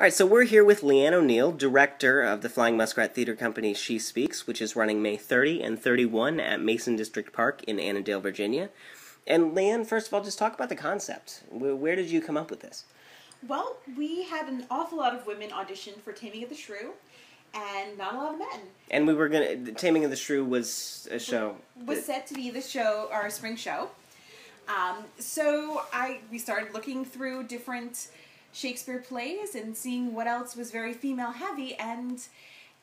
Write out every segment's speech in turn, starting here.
All right, so we're here with Leanne O'Neill, director of the Flying Muskrat Theater Company She Speaks, which is running May 30 and 31 at Mason District Park in Annandale, Virginia. And Leanne, first of all, just talk about the concept. Where did you come up with this? Well, we had an awful lot of women audition for Taming of the Shrew, and not a lot of men. And Taming of the Shrew was a show. Was set to be the show, our spring show. So we started looking through different Shakespeare plays and seeing what else was very female heavy, and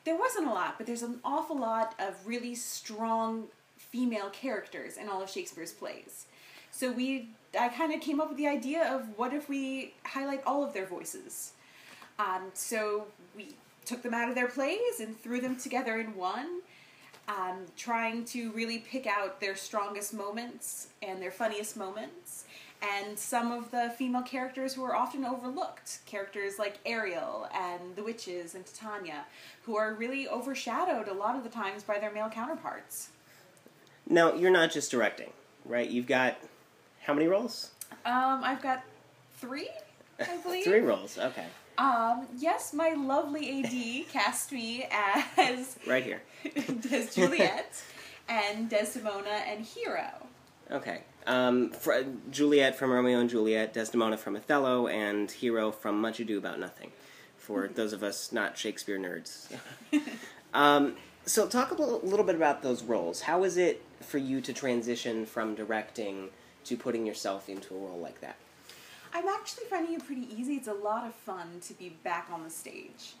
there wasn't a lot, but there's an awful lot of really strong female characters in all of Shakespeare's plays. So I kind of came up with the idea of what if we highlight all of their voices. So we took them out of their plays and threw them together in one, trying to really pick out their strongest moments and their funniest moments, and some of the female characters who are often overlooked. Characters like Ariel and the witches and Titania, who are really overshadowed a lot of the times by their male counterparts. Now, you're not just directing, right? You've got how many roles? I've got 3, I believe. 3 roles, okay. Yes, my lovely AD cast me as... Right here. as Juliet and Desdemona and Hero. Okay. Juliet from Romeo and Juliet, Desdemona from Othello, and Hero from Much Ado About Nothing, for those of us not Shakespeare nerds. So talk a little bit about those roles. How is it for you to transition from directing to putting yourself into a role like that? I'm actually finding it pretty easy. It's a lot of fun to be back on the stage.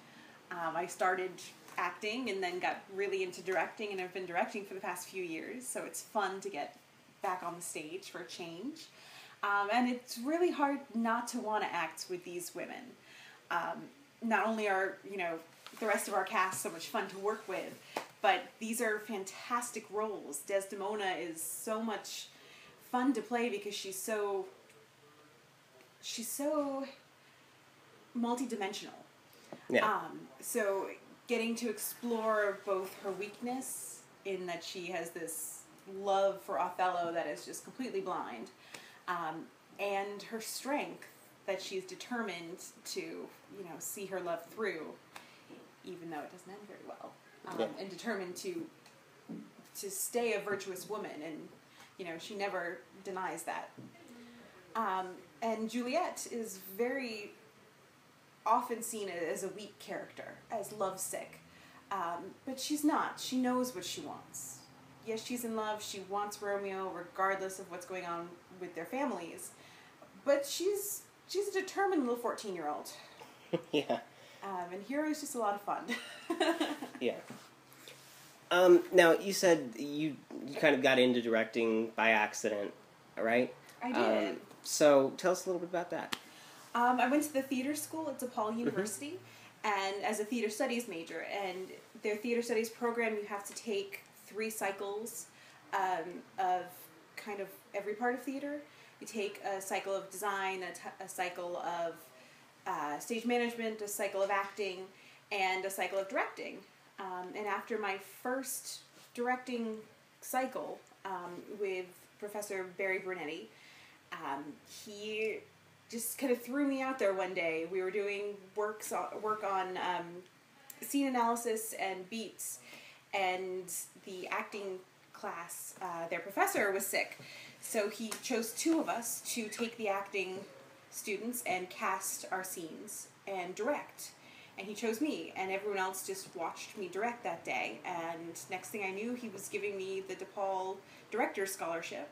I started acting and then got really into directing, and I've been directing for the past few years, so it's fun to get back on the stage for a change. And it's really hard not to want to act with these women. Not only are, the rest of our cast so much fun to work with, but these are fantastic roles. Desdemona is so much fun to play because she's so multi-dimensional. Yeah. So getting to explore both her weakness in that she has this love for Othello that is just completely blind, and her strength that she's determined to, see her love through, even though it doesn't end very well, and determined to stay a virtuous woman, and she never denies that. And Juliet is very often seen as a weak character, as lovesick, but she's not. She knows what she wants. Yes, she's in love. She wants Romeo, regardless of what's going on with their families. But she's a determined little 14-year-old. Yeah. And Hero is just a lot of fun. Yeah. Now, you said you kind of got into directing by accident, right? I did. So tell us a little bit about that. I went to the theater school at DePaul University, and as a theater studies major. And their theater studies program, you have to take 3 cycles of kind of every part of theater. You take a cycle of design, a cycle of stage management, a cycle of acting, and a cycle of directing. And after my first directing cycle with Professor Barry Brunetti, he just kind of threw me out there one day. We were doing work on scene analysis and beats, and the acting class, their professor was sick, so he chose 2 of us to take the acting students and cast our scenes and direct. And he chose me, and everyone else just watched me direct that day, and next thing I knew, he was giving me the DePaul Director's Scholarship.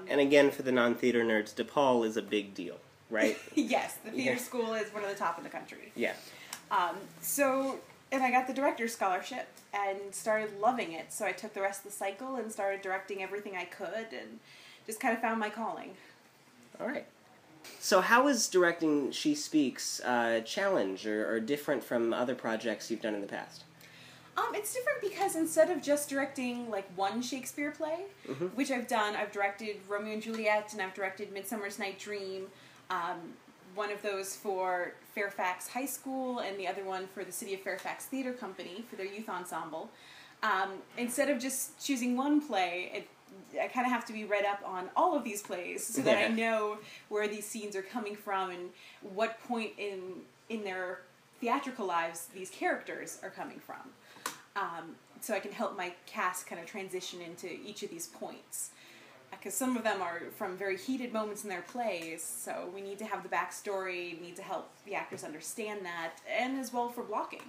And again, for the non-theater nerds, DePaul is a big deal, right? Yes, the theater school is one of the top in the country. Yeah. And I got the director's scholarship and started loving it. So I took the rest of the cycle and started directing everything I could and just kind of found my calling. All right. So how is directing She Speaks a challenge or different from other projects you've done in the past? It's different because instead of just directing like one Shakespeare play, which I've done, I've directed Romeo and Juliet and I've directed Midsummer's Night Dream, one of those for Fairfax High School and the other one for the City of Fairfax Theater Company for their youth ensemble. Instead of just choosing one play, I kind of have to be read up on all of these plays so that I know where these scenes are coming from and what point in their theatrical lives these characters are coming from. So I can help my cast kind of transition into each of these points. Because some of them are from very heated moments in their plays, so we need to have the backstory, we need to help the actors understand that, and as well for blocking.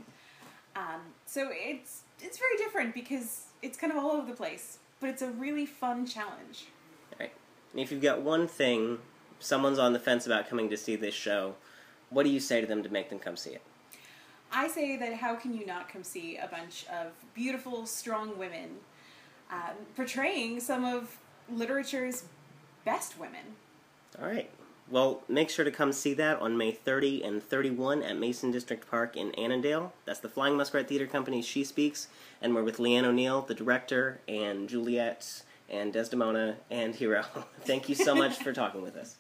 So it's very different because it's kind of all over the place, but it's a really fun challenge. All right. And if you've got one thing, someone's on the fence about coming to see this show, what do you say to them to make them come see it? I say that how can you not come see a bunch of beautiful, strong women portraying some of literature's best women. All right. Well, make sure to come see that on May 30 and 31 at Mason District Park in Annandale. That's the Flying Muskrat Theater Company's She Speaks, and we're with Leanne O'Neill, the director, and Juliet, and Desdemona, and Hero. Thank you so much for talking with us.